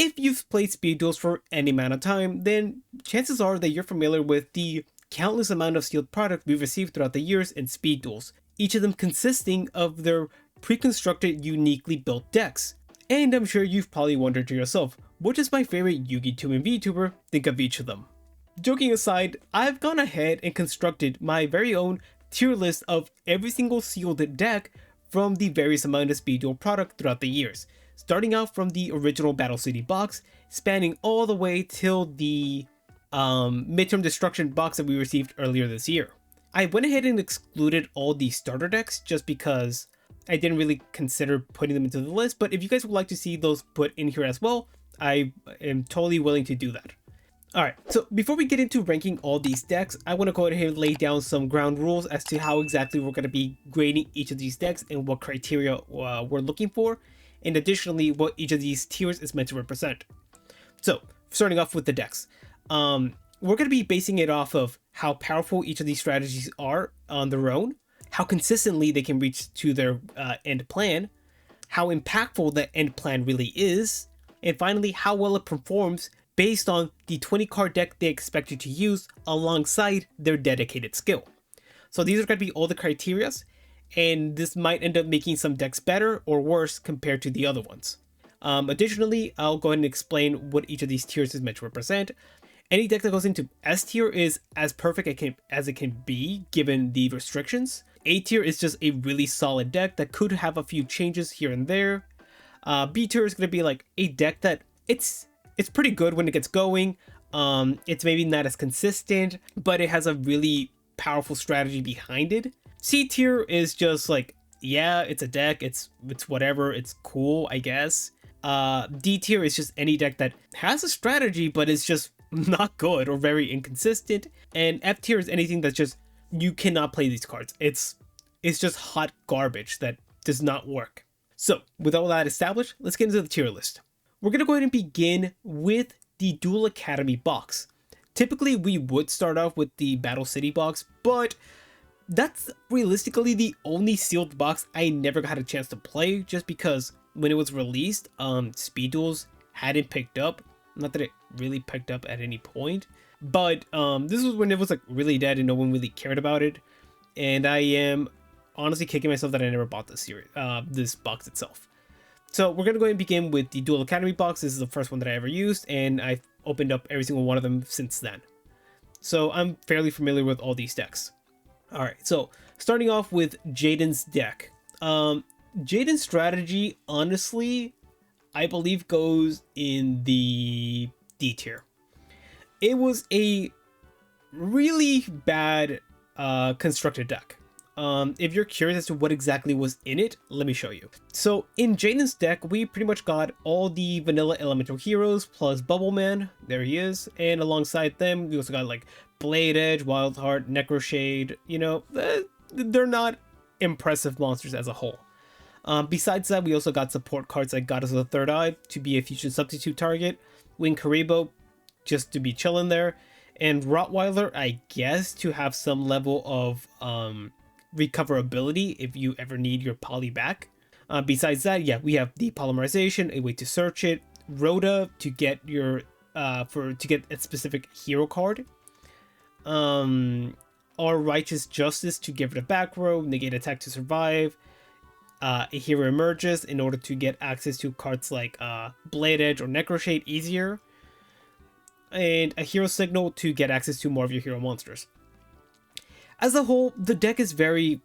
If you've played Speed Duels for any amount of time, then chances are that you're familiar with the countless amount of sealed product we've received throughout the years in Speed Duels, each of them consisting of their pre-constructed, uniquely built decks. And I'm sure you've probably wondered to yourself, what does my favorite Yugioh and vtuber think of each of them? Joking aside, I've gone ahead and constructed my very own tier list of every single sealed deck from the various amount of Speed Duel product throughout the years, starting out from the original Battle City box, spanning all the way till the midterm destruction box that we received earlier this year. I went ahead and excluded all the starter decks just because I didn't really consider putting them into the list, but if you guys would like to see those put in here as well, I am totally willing to do that. Alright, so before we get into ranking all these decks, I want to go ahead and lay down some ground rules as to how exactly we're going to be grading each of these decks and what criteria we're looking for, and additionally what each of these tiers is meant to represent. So, starting off with the decks. We're going to be basing it off of how powerful each of these strategies are on their own, how consistently they can reach to their end plan, how impactful the end plan really is, and finally how well it performs based on the 20 card deck they expect you to use alongside their dedicated skill. So these are going to be all the criterias, and this might end up making some decks better or worse compared to the other ones. Additionally, I'll go ahead and explain what each of these tiers is meant to represent. Any deck that goes into S tier is as perfect as it can be given the restrictions. A tier is just a really solid deck that could have a few changes here and there. B tier is going to be like a deck that it's pretty good when it gets going. It's maybe not as consistent, but it has a really powerful strategy behind it. C tier is just like, yeah, it's a deck, it's whatever, it's cool, I guess. D tier is just any deck that has a strategy, but it's just not good or very inconsistent. And F tier is anything that's just, you cannot play these cards. It's just hot garbage that does not work. So with all that established, let's get into the tier list. We're going to go ahead and begin with the Duel Academy box. Typically, we would start off with the Battle City box, but that's realistically the only sealed box I never got a chance to play, just because when it was released, Speed Duels hadn't picked up. Not that it really picked up at any point, but this was when it was like really dead and no one really cared about it. And I am honestly kicking myself that I never bought this series, this box itself. So we're going to go ahead and begin with the Duel Academy box. This is the first one that I ever used, and I've opened up every single one of them since then. So I'm fairly familiar with all these decks. Alright, so starting off with Jaden's deck. Jaden's strategy, honestly, I believe goes in the D tier. It was a really bad constructed deck. If you're curious as to what exactly was in it, let me show you. So in Jaden's deck, we pretty much got all the vanilla elemental heroes plus Bubble Man. There he is. And alongside them, we also got like Blade Edge, Wild Heart, Necroshade. You know, they're not impressive monsters as a whole. Besides that, we also got support cards like Goddess of the Third Eye to be a fusion substitute target, Wing Karibo just to be chilling there, and Rottweiler, I guess, to have some level of recoverability if you ever need your poly back. Besides that, yeah, we have depolymerization, a way to search it, Rhoda to get your to get a specific hero card, or Righteous Justice to give it a back row, negate attack to survive. A hero emerges in order to get access to cards like Blade Edge or Necroshade easier, and a hero signal to get access to more of your hero monsters. As a whole, the deck is very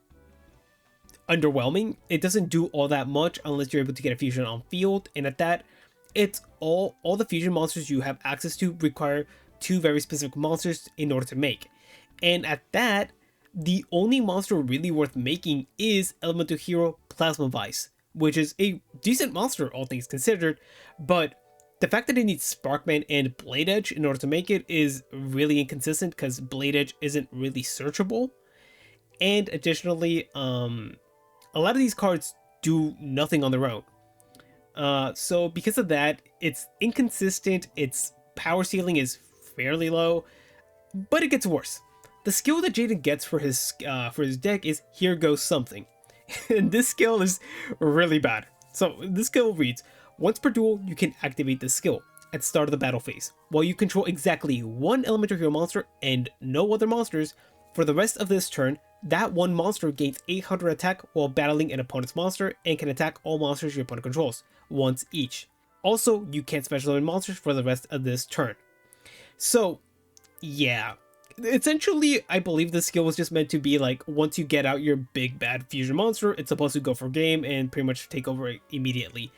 underwhelming. It doesn't do all that much unless you're able to get a fusion on field, and at that, it's all the fusion monsters you have access to require 2 very specific monsters in order to make. And at that, the only monster really worth making is Elemental Hero Plasma Vice, which is a decent monster, all things considered, but the fact that it needs Sparkman and Blade Edge in order to make it is really inconsistent because Blade Edge isn't really searchable. And additionally, a lot of these cards do nothing on their own. So because of that, it's inconsistent, its power ceiling is fairly low, but it gets worse. The skill that Jaden gets for his deck is Here Goes Something. And this skill is really bad. So this skill reads, Once per duel, you can activate this skill at the start of the battle phase. While you control exactly one elemental hero monster and no other monsters, for the rest of this turn, that one monster gains 800 attack while battling an opponent's monster and can attack all monsters your opponent controls, once each. Also, you can't special summon monsters for the rest of this turn. So, yeah. Essentially, I believe this skill was just meant to be like, once you get out your big bad fusion monster, it's supposed to go for game and pretty much take over immediately.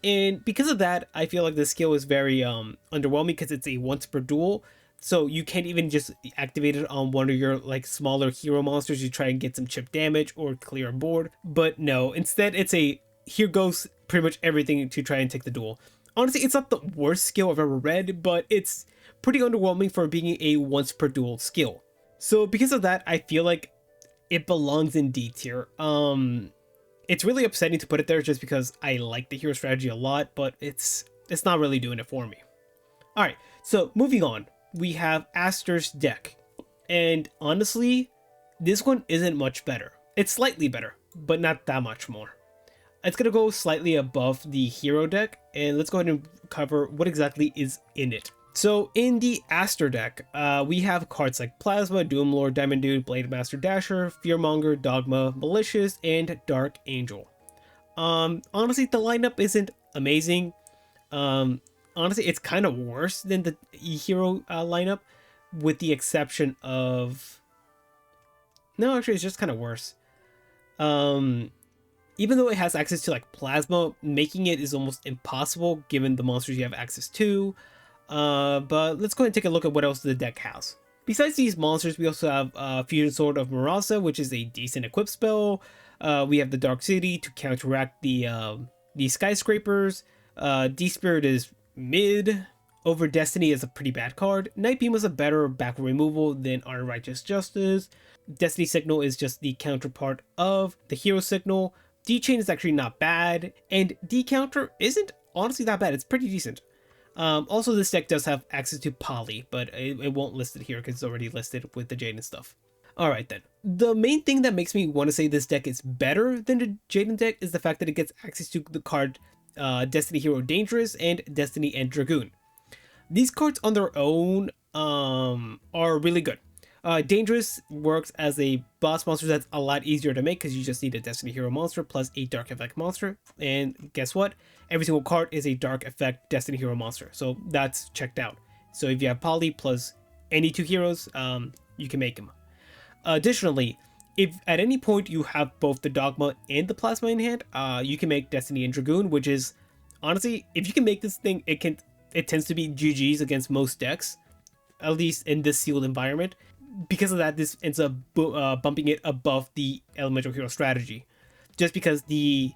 And because of that, I feel like this skill is very underwhelming because it's a once per duel. So you can't even just activate it on one of your like smaller hero monsters. You try and get some chip damage or clear a board. But no, instead it's a here goes pretty much everything to try and take the duel. Honestly, it's not the worst skill I've ever read, but it's pretty underwhelming for being a once per duel skill. So because of that, I feel like it belongs in D tier. It's really upsetting to put it there just because I like the hero strategy a lot, but it's not really doing it for me. Alright, so moving on, we have Aster's deck. And honestly, this one isn't much better. It's slightly better, but not that much more. It's going to go slightly above the hero deck, and let's go ahead and cover what exactly is in it. So in the Aster deck, we have cards like Plasma, Doomlord, Diamond Dude, Blade Master Dasher, Fearmonger, Dogma, Malicious, and Dark Angel. Honestly, the lineup isn't amazing. Honestly, it's kind of worse than the hero lineup, with the exception of... No, actually, it's just kind of worse. Even though it has access to like Plasma, making it is almost impossible given the monsters you have access to. But let's go ahead and take a look at what else the deck has. Besides these monsters, we also have Fusion Sword of Marasa, which is a decent equip spell. We have the Dark City to counteract the skyscrapers. D-Spirit is mid. Over Destiny is a pretty bad card. Night Beam was a better backward removal than our Righteous Justice. Destiny Signal is just the counterpart of the Hero Signal. D-Chain is actually not bad, and D-Counter isn't honestly that bad. It's pretty decent. Also, this deck does have access to Poly, but it won't list it here because it's already listed with the Jaden stuff. Alright then. The main thing that makes me want to say this deck is better than the Jaden deck is the fact that it gets access to the card Destiny Hero Dangerous and Destiny and Dragoon. These cards on their own are really good. Dangerous works as a boss monster that's a lot easier to make because you just need a Destiny Hero monster plus a Dark Effect monster. And guess what? Every single card is a Dark Effect Destiny Hero monster. So that's checked out. So if you have Poly plus any two heroes, you can make them. Additionally, if at any point you have both the Dogma and the Plasma in hand, you can make Destiny and Dragoon, which is, honestly, if you can make this thing, it tends to be GG's against most decks, at least in this sealed environment. Because of that, this ends up bumping it above the elemental hero strategy, just because the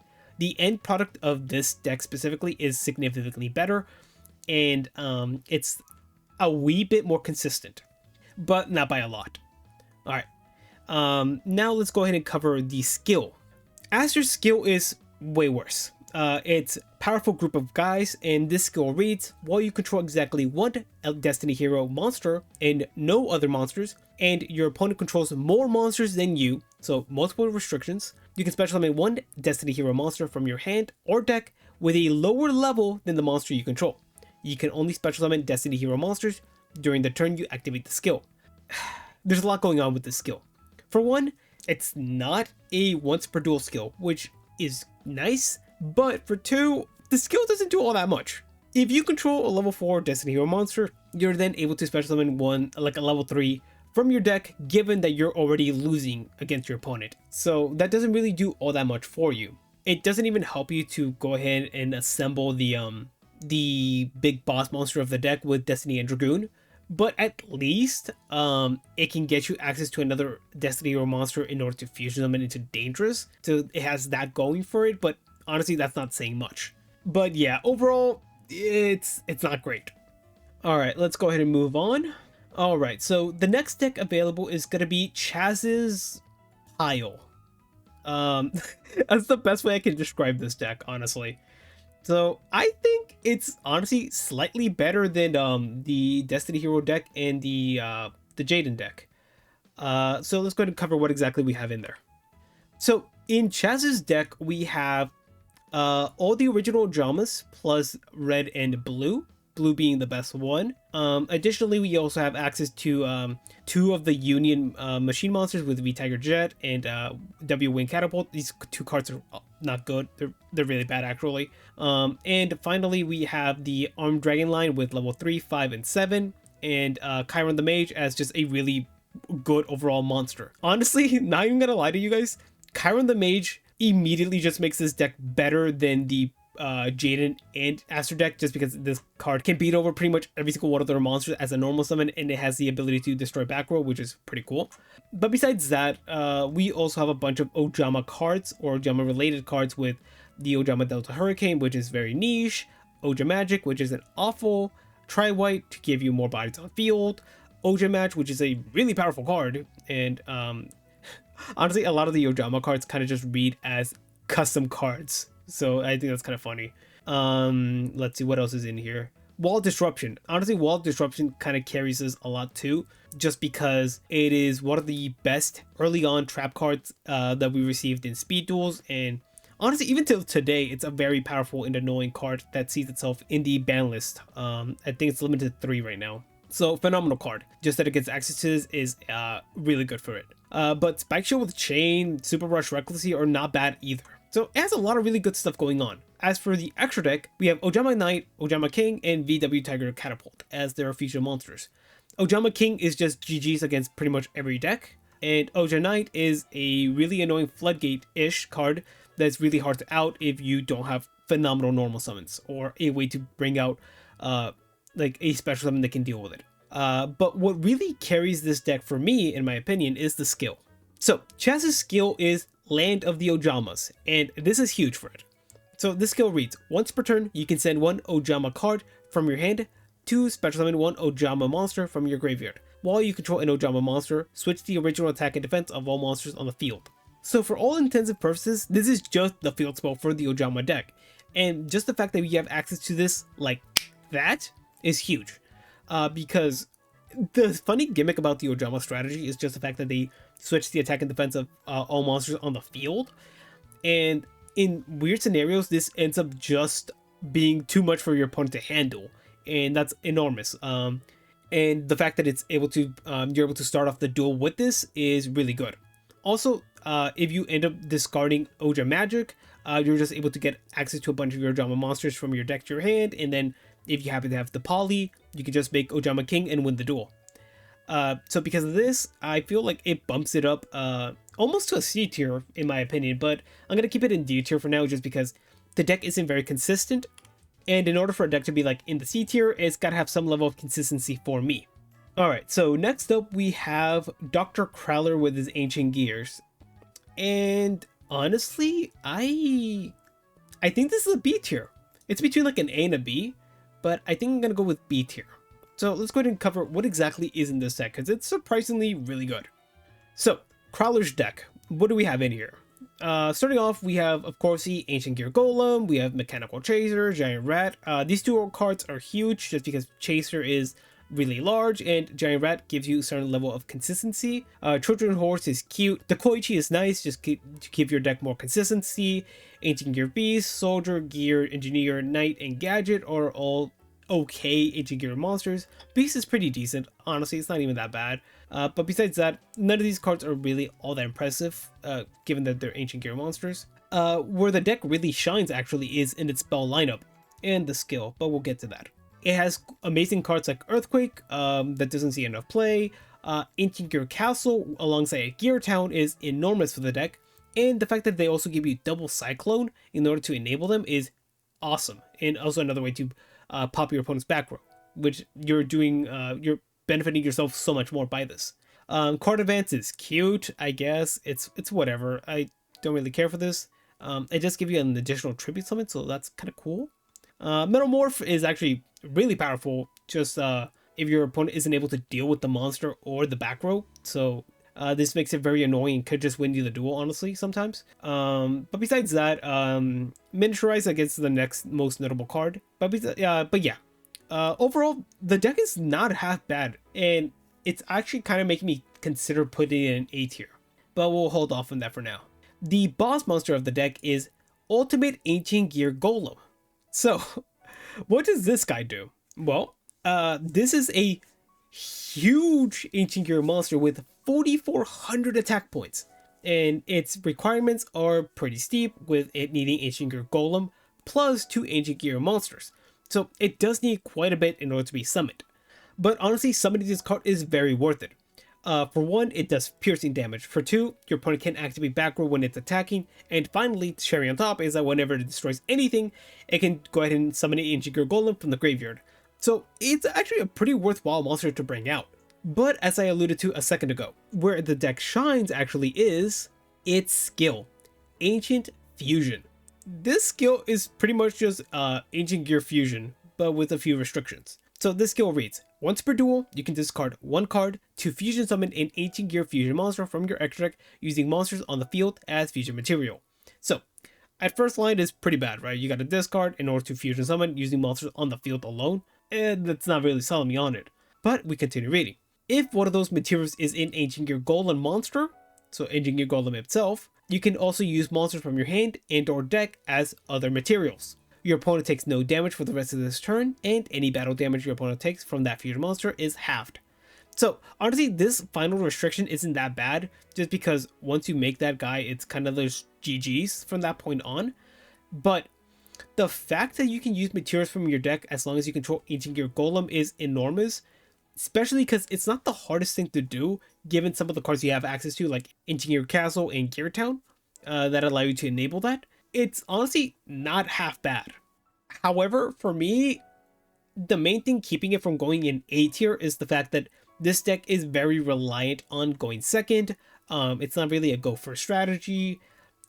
end product of this deck specifically is significantly better, and it's a wee bit more consistent, but not by a lot. All right, now let's go ahead and cover the skill. Aster's skill is way worse. It's powerful group of guys, and this skill reads: while you control exactly one Destiny Hero monster and no other monsters, and your opponent controls more monsters than you, so multiple restrictions, you can special summon one Destiny Hero monster from your hand or deck with a lower level than the monster you control. You can only special summon Destiny Hero monsters during the turn you activate the skill. There's a lot going on with this skill. For one, it's not a once per duel skill, which is nice. But for two, the skill doesn't do all that much. If you control a level 4 Destiny Hero monster, you're then able to special summon one, like a level 3, from your deck, given that you're already losing against your opponent. So that doesn't really do all that much for you. It doesn't even help you to go ahead and assemble the big boss monster of the deck with Destiny and Dragoon. But at least it can get you access to another Destiny Hero monster in order to fusion them into Dangerous. So it has that going for it, but honestly, that's not saying much. But yeah, overall, it's not great. Alright, let's go ahead and move on. Alright, so the next deck available is going to be Chazz's Pile. That's the best way I can describe this deck, honestly. So I think it's honestly slightly better than the Destiny Hero deck and the Jaden deck. So let's go ahead and cover what exactly we have in there. So in Chazz's deck, we have All the original Ojamas plus red and blue, blue being the best one. Additionally, we also have access to 2 of the Union machine monsters with V-Tiger Jet and W Wing Catapult. These 2 cards are not good. They're really bad actually. And finally, we have the Armed Dragon line with level 3, 5, and 7, and Chiron the Mage as just a really good overall monster. Honestly, not even gonna lie to you guys, Chiron the Mage immediately just makes this deck better than the Jaden and Aster deck, just because this card can beat over pretty much every single one of their monsters as a normal summon, and it has the ability to destroy back row, which is pretty cool. But besides that, we also have a bunch of Ojama cards or Ojama related cards with the Ojama Delta Hurricane, which is very niche, Oja Magic, which is an awful, Tri-White to give you more bodies on field, Oja Match, which is a really powerful card, and honestly, a lot of the Ojama cards kind of just read as custom cards, so I think that's kind of funny. Let's see what else is in here. Wall Disruption. Honestly, Wall Disruption kind of carries us a lot too, just because it is one of the best early on trap cards that we received in Speed Duels, and honestly, even till today, it's a very powerful and annoying card that sees itself in the ban list. I think it's limited to 3 right now. So phenomenal card. Just that it gets access to this is really good for it. But Spike Shield with Chain, Super Rush Recklessly are not bad either. So it has a lot of really good stuff going on. As for the extra deck, we have Ojama Knight, Ojama King, and VW Tiger Catapult as their featured monsters. Ojama King is just GG's against pretty much every deck, and Ojama Knight is a really annoying Floodgate-ish card that's really hard to out if you don't have phenomenal normal summons or a way to bring out like a special summon that can deal with it. But what really carries this deck for me, in my opinion, is the skill. So Chazz's skill is Land of the Ojamas, and this is huge for it. So this skill reads, once per turn, you can send 1 Ojama card from your hand to special summon 1 Ojama monster from your graveyard. While you control an Ojama monster, switch the original attack and defense of all monsters on the field. So for all intents and purposes, this is just the field spell for the Ojama deck. And just the fact that we have access to this like that is huge. Because the funny gimmick about the Ojama strategy is just the fact that they switch the attack and defense of all monsters on the field. And in weird scenarios, this ends up just being too much for your opponent to handle. And that's enormous. And the fact that it's able to, you're able to start off the duel with this is really good. Also, if you end up discarding Oja Magic, you're just able to get access to a bunch of your Ojama monsters from your deck to your hand, and then if you happen to have the Poly, you can just make Ojama King and win the duel. So because of this, I feel like it bumps it up almost to a C tier in my opinion, but I'm going to keep it in D tier for now just because the deck isn't very consistent, and in order for a deck to be like in the C tier, it's got to have some level of consistency for me. Alright, so next up we have Dr. Crowler with his Ancient Gears. And honestly, I think this is a B tier. It's between like an A and a B, but I think I'm going to go with B tier. So let's go ahead and cover what exactly is in this deck, because it's surprisingly really good. So, Crowler's deck. What do we have in here? Starting off, we have, of course, the Ancient Gear Golem, we have Mechanical Chaser, Giant Rat. These 2 cards are huge just because Chaser is really large and Giant Rat gives you a certain level of consistency. Trojan Horse is cute. The Koichi is nice just to give your deck more consistency. Ancient Gear Beast, Soldier, Gear, Engineer, Knight, and Gadget are all okay Ancient Gear monsters. Beast is pretty decent. Honestly, it's not even that bad. But besides that, none of these cards are really all that impressive, given that they're Ancient Gear monsters. Where the deck really shines actually is in its spell lineup and the skill, but we'll get to that. It has amazing cards like Earthquake that doesn't see enough play. Ancient Gear Castle alongside Gear Town is enormous for the deck, and the fact that they also give you double Cyclone in order to enable them is awesome, and also another way to pop your opponent's back row, which you're doing, you're benefiting yourself so much more by this. Card Advance is cute, I guess. It's whatever. I don't really care for this. It just gives you an additional tribute summon, so that's kind of cool. Metamorph is actually really powerful, just if your opponent isn't able to deal with the monster or the back row. So this makes it very annoying and could just win you the duel, honestly, sometimes. But besides that, Miniaturize, I guess, is the next most notable card. But yeah, overall, the deck is not half bad, and it's actually kind of making me consider putting it in A tier. But we'll hold off on that for now. The boss monster of the deck is Ultimate Ancient Gear Golem. So, what does this guy do? Well, this is a huge Ancient Gear monster with 4,400 attack points, and its requirements are pretty steep, with it needing Ancient Gear Golem plus 2 Ancient Gear monsters. So it does need quite a bit in order to be summoned. But honestly, summoning this card is very worth it. For one, it does piercing damage. For two, your opponent can activate back row when it's attacking. And finally, cherry on top is that whenever it destroys anything, it can go ahead and summon an Ancient Gear Golem from the graveyard. So it's actually a pretty worthwhile monster to bring out. But as I alluded to a second ago, where the deck shines actually is its skill, Ancient Fusion. This skill is pretty much just Ancient Gear Fusion, but with a few restrictions. So this skill reads, once per duel, you can discard one card to fusion summon an Ancient Gear Fusion monster from your extra deck using monsters on the field as fusion material. So, at first line is pretty bad, right? You gotta discard in order to fusion summon using monsters on the field alone, and that's not really selling me on it. But we continue reading. If one of those materials is an Ancient Gear Golem monster, so Ancient Gear Golem itself, you can also use monsters from your hand and or deck as other materials. Your opponent takes no damage for the rest of this turn, and any battle damage your opponent takes from that fusion monster is halved. So honestly, this final restriction isn't that bad, just because once you make that guy, it's kind of those GGs from that point on. But the fact that you can use materials from your deck as long as you control Ancient Gear Golem is enormous, especially because it's not the hardest thing to do, given some of the cards you have access to, like Ancient Gear Castle and Gear Town, that allow you to enable that. It's honestly not half bad. However, for me, the main thing keeping it from going in A tier is the fact that this deck is very reliant on going second. It's not really a go first strategy.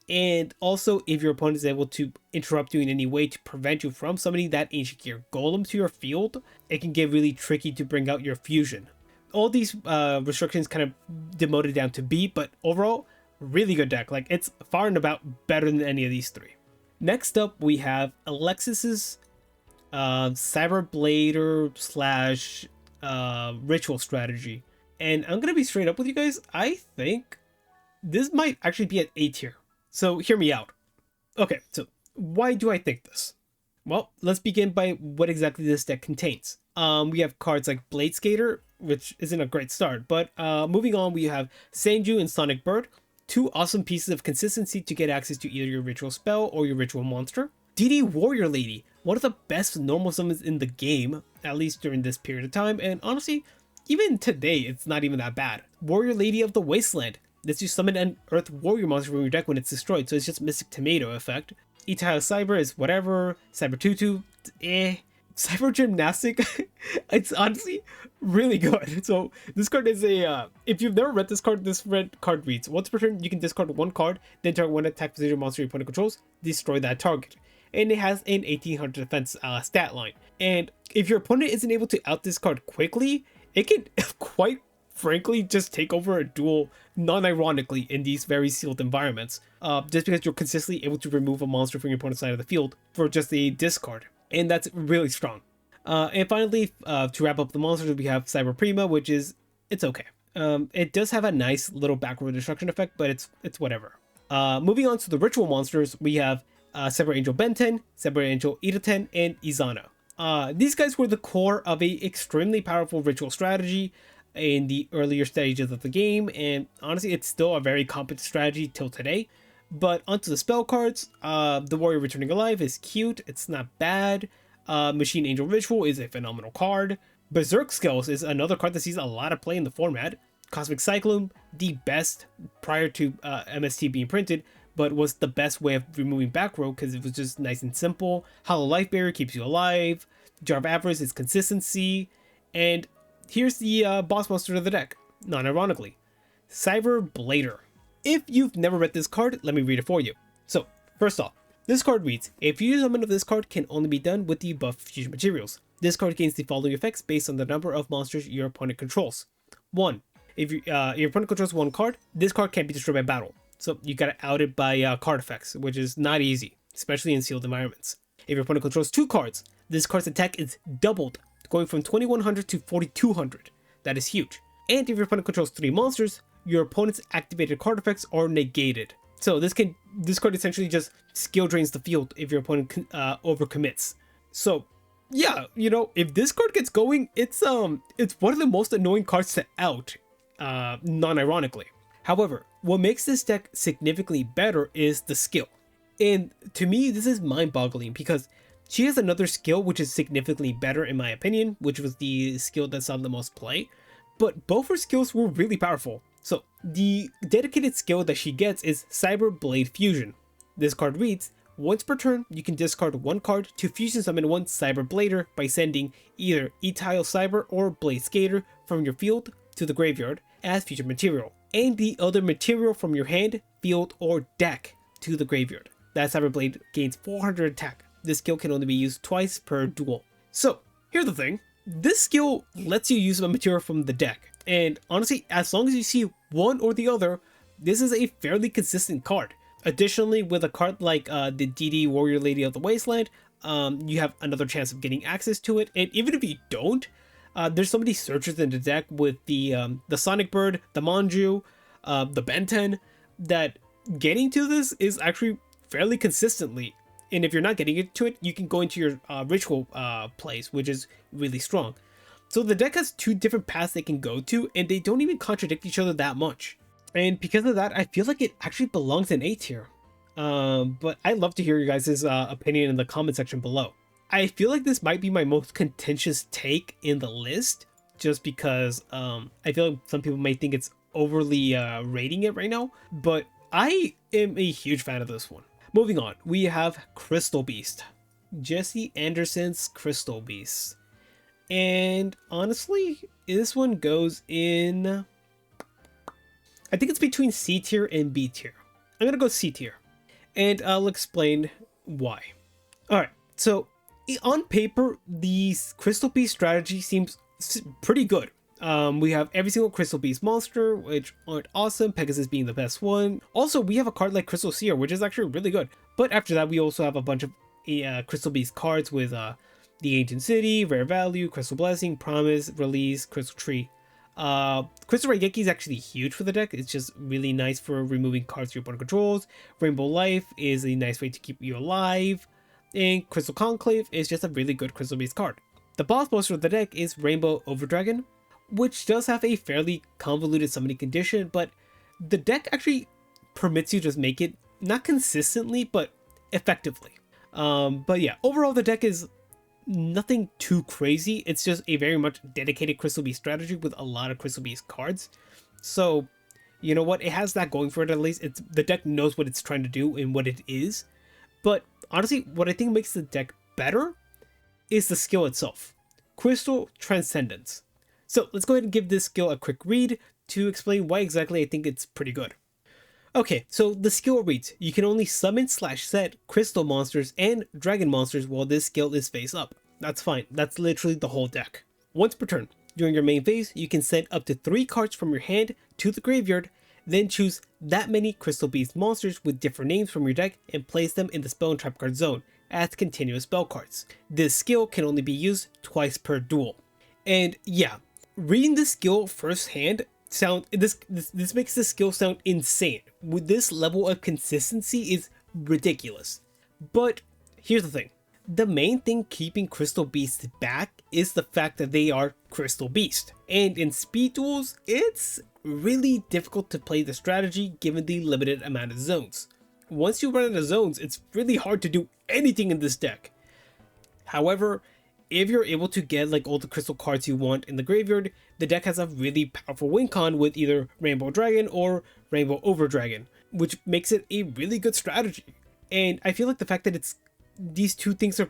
And also, if your opponent is able to interrupt you in any way to prevent you from summoning that Ancient Gear Golem to your field, it can get really tricky to bring out your fusion. All these restrictions kind of demoted down to B, but overall, really good deck. Like, it's far and about better than any of these three. Next up, we have Alexis's Cyberblader slash ritual strategy. And I'm going to be straight up with you guys. I think this might actually be at A tier. So hear me out. Okay, so why do I think this? Well, let's begin by what exactly this deck contains. We have cards like Blade Skater, which isn't a great start. But moving on, we have Sanju and Sonic Bird. Two awesome pieces of consistency to get access to either your ritual spell or your ritual monster. DD Warrior Lady, one of the best normal summons in the game, at least during this period of time, and honestly, even today, it's not even that bad. Warrior Lady of the Wasteland, lets you summon an Earth Warrior monster from your deck when it's destroyed, so it's just Mystic Tomato effect. Itao Cyber is whatever, Cyber Tutu, Cyber Gymnastic, it's honestly really good. So this card is a, if you've never read this red card reads, once per turn you can discard one card, then target one attack position monster your opponent controls, destroy that target. And it has an 1800 defense stat line. And if your opponent isn't able to out this card quickly, it can quite frankly just take over a duel non-ironically in these very sealed environments. Just because you're consistently able to remove a monster from your opponent's side of the field for just a discard. And that's really strong. And finally, to wrap up the monsters, we have Cyber Prima, which is, it's okay. It does have a nice little backward destruction effect, but it's whatever. Moving on to the ritual monsters, we have Cyber Angel Benten, Cyber Angel Itaten, and Izana. These guys were the core of a extremely powerful ritual strategy in the earlier stages of the game, and honestly, it's still a very competent strategy till today. But onto the spell cards, the Warrior Returning Alive is cute, it's not bad. Machine Angel Ritual is a phenomenal card. Berserk Skills is another card that sees a lot of play in the format. Cosmic Cyclone, the best prior to MST being printed, but was the best way of removing back row because it was just nice and simple. Hollow Life Barrier keeps you alive. Jar of Avarice is consistency. And here's the boss monster of the deck, non-ironically. Cyber Blader. If you've never read this card, let me read it for you. So, first off, this card reads, a fusion summon of this card can only be done with the buff fusion materials. This card gains the following effects based on the number of monsters your opponent controls. 1. If your opponent controls one card, this card can't be destroyed by battle. So you gotta out it by card effects, which is not easy, especially in sealed environments. If your opponent controls two cards, this card's attack is doubled, going from 2100 to 4200. That is huge. And if your opponent controls three monsters, your opponent's activated card effects are negated. So this card essentially just skill drains the field if your opponent overcommits. So yeah, you know, if this card gets going, it's one of the most annoying cards to out, non-ironically. However, what makes this deck significantly better is the skill. And to me, this is mind-boggling because she has another skill which is significantly better in my opinion, which was the skill that saw the most play. But both her skills were really powerful. So the dedicated skill that she gets is Cyber Blade Fusion. This card reads, once per turn, you can discard one card to fusion summon one Cyber Blader by sending either E-Tile Cyber or Blade Skater from your field to the graveyard as future material, and the other material from your hand, field, or deck to the graveyard. That Cyber Blade gains 400 attack. This skill can only be used twice per duel. So, here's the thing. This skill lets you use a material from the deck, and honestly, as long as you see one or the other, this is a fairly consistent card. Additionally, with a card like the DD Warrior Lady of the Wasteland, you have another chance of getting access to it, and even if you don't, there's so many searchers in the deck with the Sonic Bird, the Manju, the Benten, that getting to this is actually fairly consistently. And if you're not getting to it, you can go into your ritual plays, which is really strong. So the deck has two different paths they can go to, and they don't even contradict each other that much. And because of that, I feel like it actually belongs in A tier. But I'd love to hear your guys' opinion in the comment section below. I feel like this might be my most contentious take in the list, just because I feel like some people may think it's overly rating it right now, but I am a huge fan of this one. Moving on, we have Crystal Beast. Jesse Anderson's Crystal Beast. And honestly, this one goes in, I think it's between C tier and B tier. I'm gonna go C tier, and I'll explain why. Alright, so on paper, the Crystal Beast strategy seems pretty good. We have every single Crystal Beast monster, which aren't awesome, Pegasus being the best one. Also, we have a card like Crystal Seer, which is actually really good. But after that, we also have a bunch of Crystal Beast cards with the Ancient City, Rare Value, Crystal Blessing, Promise, Release, Crystal Tree. Crystal Raigeki is actually huge for the deck. It's just really nice for removing cards your opponent controls. Rainbow Life is a nice way to keep you alive. And Crystal Conclave is just a really good Crystal Beast card. The boss monster of the deck is Rainbow Overdragon, which does have a fairly convoluted summoning condition, but the deck actually permits you to just make it, not consistently, but effectively. But yeah, overall the deck is nothing too crazy. It's just a very much dedicated Crystal Beast strategy with a lot of Crystal Beast cards. So, you know what, it has that going for it at least. The deck knows what it's trying to do and what it is. But honestly, what I think makes the deck better is the skill itself. Crystal Transcendence. So let's go ahead and give this skill a quick read to explain why exactly I think it's pretty good. Okay, so the skill reads, you can only summon/set crystal monsters and dragon monsters while this skill is face up. That's fine, that's literally the whole deck. Once per turn, during your main phase, you can send up to 3 cards from your hand to the graveyard, then choose that many Crystal Beast monsters with different names from your deck and place them in the spell and trap card zone as continuous spell cards. This skill can only be used twice per duel. And yeah, reading this skill firsthand this makes this skill sound insane. With this level of consistency is ridiculous. But here's the thing. The main thing keeping Crystal Beasts back is the fact that they are Crystal Beast. And in Speed Duels, it's really difficult to play the strategy given the limited amount of zones. Once you run out of zones, it's really hard to do anything in this deck. However, if you're able to get like all the crystal cards you want in the graveyard, the deck has a really powerful win con with either Rainbow Dragon or Rainbow Overdragon, which makes it a really good strategy. And I feel like the fact that these two things are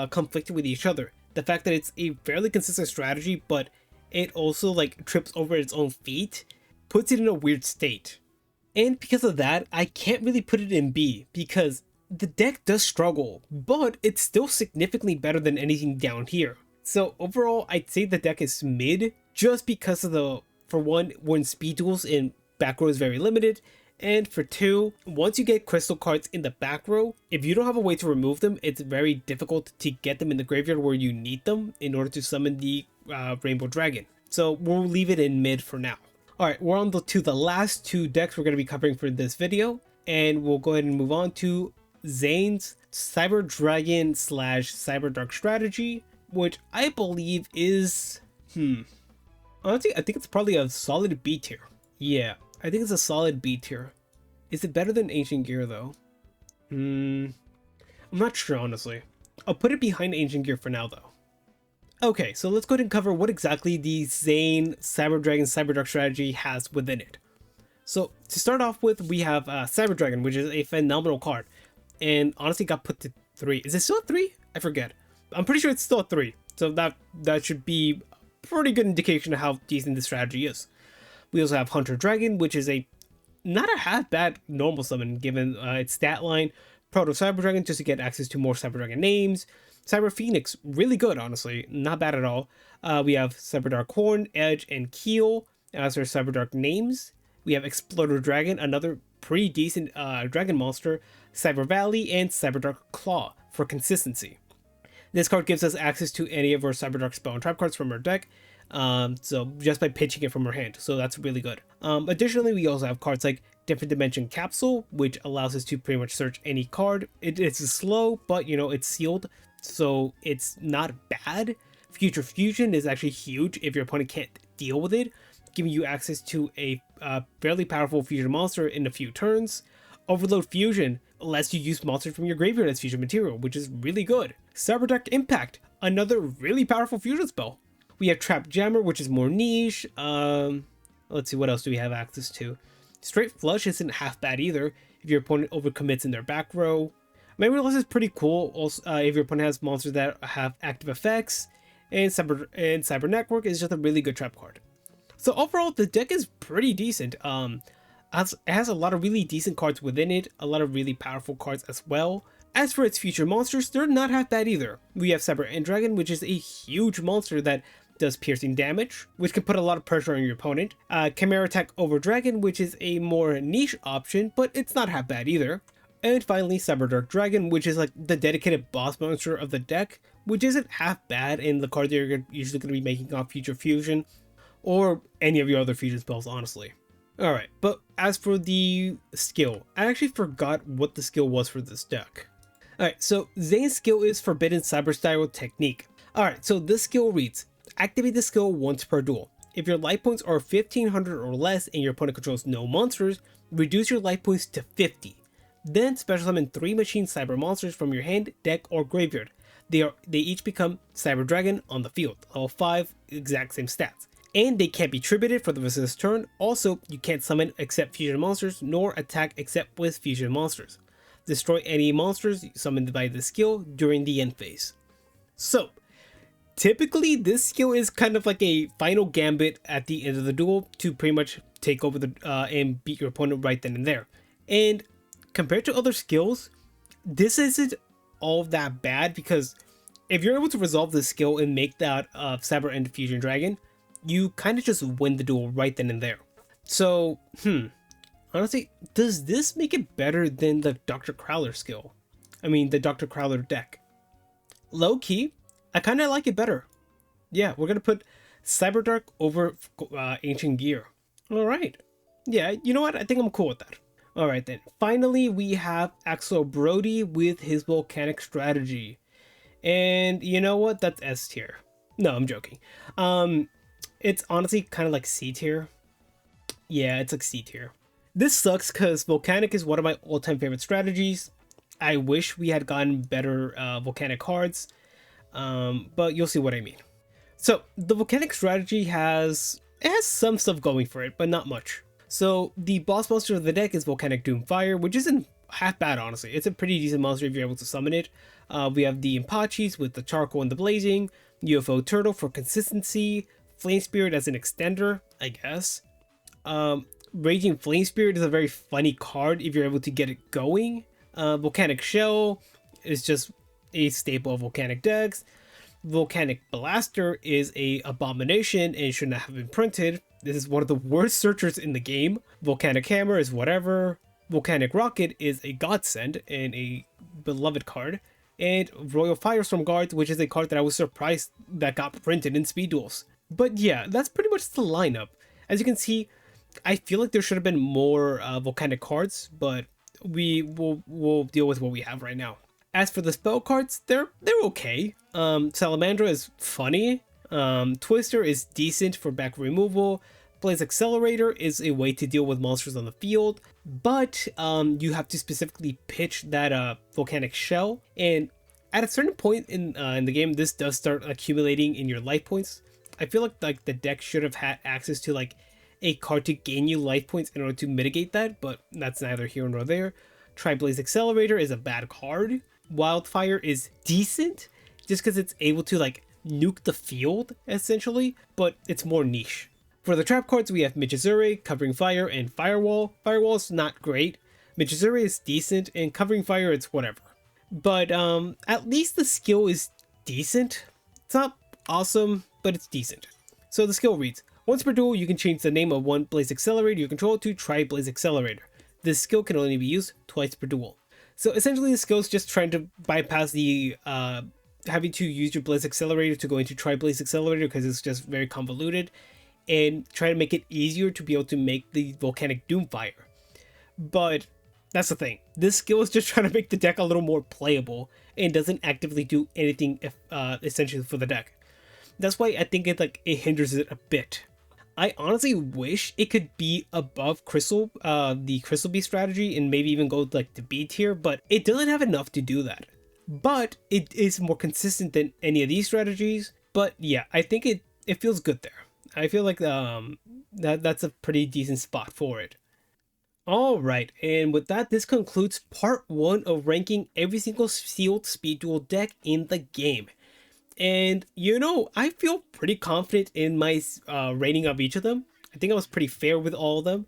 conflicting with each other, the fact that it's a fairly consistent strategy, but it also like trips over its own feet, puts it in a weird state. And because of that, I can't really put it in B, because the deck does struggle, but it's still significantly better than anything down here. So overall, I'd say the deck is mid, just because of for one, when Speed Duels in back row is very limited, and for two, once you get crystal cards in the back row, if you don't have a way to remove them, it's very difficult to get them in the graveyard where you need them in order to summon the Rainbow Dragon. So we'll leave it in mid for now. Alright, we're on to the last 2 decks we're going to be covering for this video. And we'll go ahead and move on to Zane's Cyber Dragon / Cyberdark strategy, which I believe is, honestly, I think it's probably a solid B tier. Yeah, I think it's a solid B tier. Is it better than Ancient Gear though? I'm not sure, honestly. I'll put it behind Ancient Gear for now though. Okay, so let's go ahead and cover what exactly the Zane Cyber Dragon Cyberdark strategy has within it. So to start off with, we have Cyber Dragon, which is a phenomenal card, and honestly got put to 3. Is it still a 3? I forget. I'm pretty sure it's still a 3. So that should be a pretty good indication of how decent this strategy is. We also have Hunter Dragon, which is a not a half bad normal summon given its stat line. Proto Cyber Dragon just to get access to more Cyber Dragon names. Cyber Phoenix, really good, honestly, not bad at all. We have Cyberdark Horn, Edge, and Keel as our Cyberdark names. We have Exploder Dragon, another pretty decent dragon monster, Cyber Valley, and Cyberdark Claw for consistency. This card gives us access to any of our Cyberdark spell and trap cards from our deck, so just by pitching it from our hand, so that's really good. Additionally, we also have cards like Different Dimension Capsule, which allows us to pretty much search any card. It's slow, but you know, it's sealed, so it's not bad. Future Fusion is actually huge if your opponent can't deal with it, giving you access to a fairly powerful fusion monster in a few turns. Overload Fusion lets you use monsters from your graveyard as fusion material, which is really good. Cyberdark Impact, another really powerful fusion spell. We have Trap Jammer, which is more niche. Let's see, what else do we have access to? Straight Flush isn't half bad either if your opponent overcommits in their back row. Memory Loss is pretty cool also, if your opponent has monsters that have active effects. And Cyber Network is just a really good trap card. So overall, the deck is pretty decent. It has a lot of really decent cards within it, a lot of really powerful cards as well. As for its future monsters, they're not half bad either. We have Cyber End Dragon, which is a huge monster that does piercing damage, which can put a lot of pressure on your opponent. Chimera Attack Over Dragon, which is a more niche option, but it's not half bad either. And finally, Cyberdark Dragon, which is like the dedicated boss monster of the deck, which isn't half bad in the card that you're usually going to be making off Future Fusion, or any of your other fusion spells, honestly. Alright, but as for the skill, I actually forgot what the skill was for this deck. Alright, so Zane's skill is Forbidden Cyber Style Technique. Alright, so this skill reads, activate the skill once per duel. If your life points are 1500 or less and your opponent controls no monsters, reduce your life points to 50. Then special summon 3 machine cyber monsters from your hand, deck, or graveyard. They each become Cyber Dragon on the field, level 5, exact same stats. And they can't be tributed for the rest of this turn. Also, you can't summon except fusion monsters, nor attack except with fusion monsters. Destroy any monsters summoned by this skill during the end phase. So, typically this skill is kind of like a final gambit at the end of the duel to pretty much take over the and beat your opponent right then and there. And compared to other skills, this isn't all that bad because if you're able to resolve this skill and make that Cyber End Fusion Dragon, you kind of just win the duel right then and there. So, honestly, does this make it better than the Dr. Crowler skill? I mean, the Dr. Crowler deck. Low key, I kind of like it better. Yeah, we're going to put Cyberdark over Ancient Gear. Alright. Yeah, you know what? I think I'm cool with that. Alright then. Finally, we have Axel Brody with his Volcanic strategy. And you know what? That's S tier. No, I'm joking. It's honestly kind of like C tier. Yeah, it's like C tier. This sucks because Volcanic is one of my all-time favorite strategies. I wish we had gotten better Volcanic cards, but you'll see what I mean. So the Volcanic strategy has some stuff going for it, but not much. So the boss monster of the deck is Volcanic Doomfire, which isn't half bad, honestly. It's a pretty decent monster if you're able to summon it. We have the Impachis with the Charcoal and the Blazing, UFO Turtle for consistency, Flame Spirit as an extender, I guess. Raging Flame Spirit is a very funny card if you're able to get it going. Volcanic Shell is just a staple of Volcanic decks. Volcanic Blaster is a abomination and should not have been printed. This is one of the worst searchers in the game. Volcanic Hammer is whatever. Volcanic Rocket is a godsend and a beloved card. And Royal Firestorm Guards, which is a card that I was surprised that got printed in Speed Duels. But yeah, that's pretty much the lineup. As you can see, I feel like there should have been more Volcanic cards, but we'll deal with what we have right now. As for the spell cards, they're okay. Salamandra is funny. Twister is decent for back removal. Blaze Accelerator is a way to deal with monsters on the field, but you have to specifically pitch that Volcanic Shell, and at a certain point in the game, this does start accumulating in your life points. I feel like the deck should have had access to like a card to gain you life points in order to mitigate that, but that's neither here nor there. Tri-Blaze Accelerator is a bad card. Wildfire is decent, just because it's able to like nuke the field, essentially, but it's more niche. For the trap cards, we have Michizure, Covering Fire, and Firewall. Firewall is not great. Michizure is decent, and Covering Fire, it's whatever. But at least the skill is decent. It's not awesome, but it's decent. So the skill reads, once per duel, you can change the name of one Blaze Accelerator you control to Tri-Blaze Accelerator. This skill can only be used twice per duel. So essentially the skill is just trying to bypass the having to use your Blaze Accelerator to go into Tri-Blaze Accelerator because it's just very convoluted, and try to make it easier to be able to make the Volcanic Doomfire. But that's the thing. This skill is just trying to make the deck a little more playable and doesn't actively do anything essentially for the deck. That's why I think it hinders it a bit. I honestly wish it could be above Crystal, the Crystal Beast strategy, and maybe even go like to B tier, but it doesn't have enough to do that. But it is more consistent than any of these strategies. But yeah, I think it feels good there. I feel like that's a pretty decent spot for it. Alright, and with that, this concludes part 1 of ranking every single sealed Speed Duel deck in the game. And, you know, I feel pretty confident in my rating of each of them. I think I was pretty fair with all of them.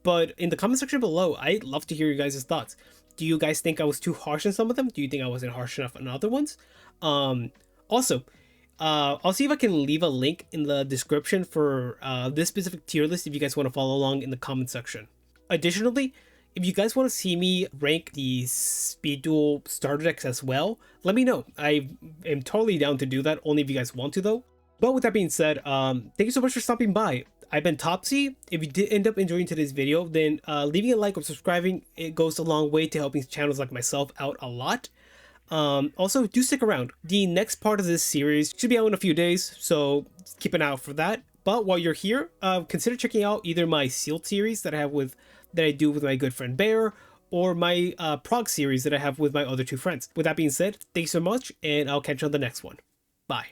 But in the comment section below, I'd love to hear you guys' thoughts. Do you guys think I was too harsh on some of them? Do you think I wasn't harsh enough on other ones? Also, I'll see if I can leave a link in the description for this specific tier list if you guys want to follow along in the comment section. Additionally, if you guys want to see me rank the Speed Duel starter decks as well, let me know. I am totally down to do that, only if you guys want to though. But with that being said, thank you so much for stopping by. I've been Topsy. If you did end up enjoying today's video, then leaving a like or subscribing, it goes a long way to helping channels like myself out a lot. Also, do stick around. The next part of this series should be out in a few days, so keep an eye out for that. But while you're here, consider checking out either my sealed series that I do with my good friend Bear, or my prog series that I have with my other two friends. With that being said, thanks so much, and I'll catch you on the next one. Bye.